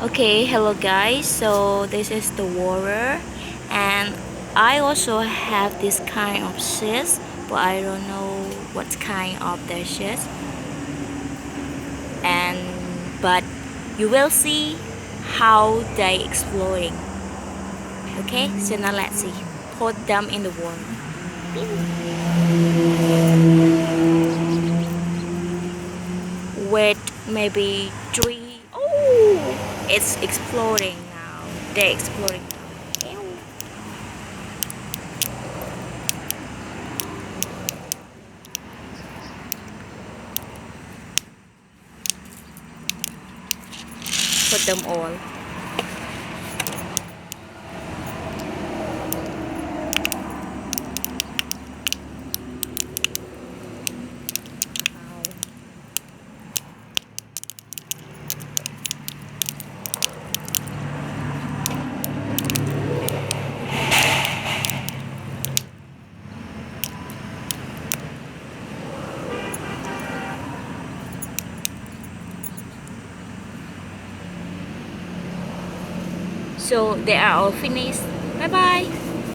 Okay, hello guys. So this is the water, and I also have this kind of shiz, but I don't know what kind of the shiz. And but you will see how they exploding. Okay, so now let's see. Put them in the water. Wait, maybe three. Oh, it's exploding now. They're exploding now. Put them all. So they are all finished. Bye bye.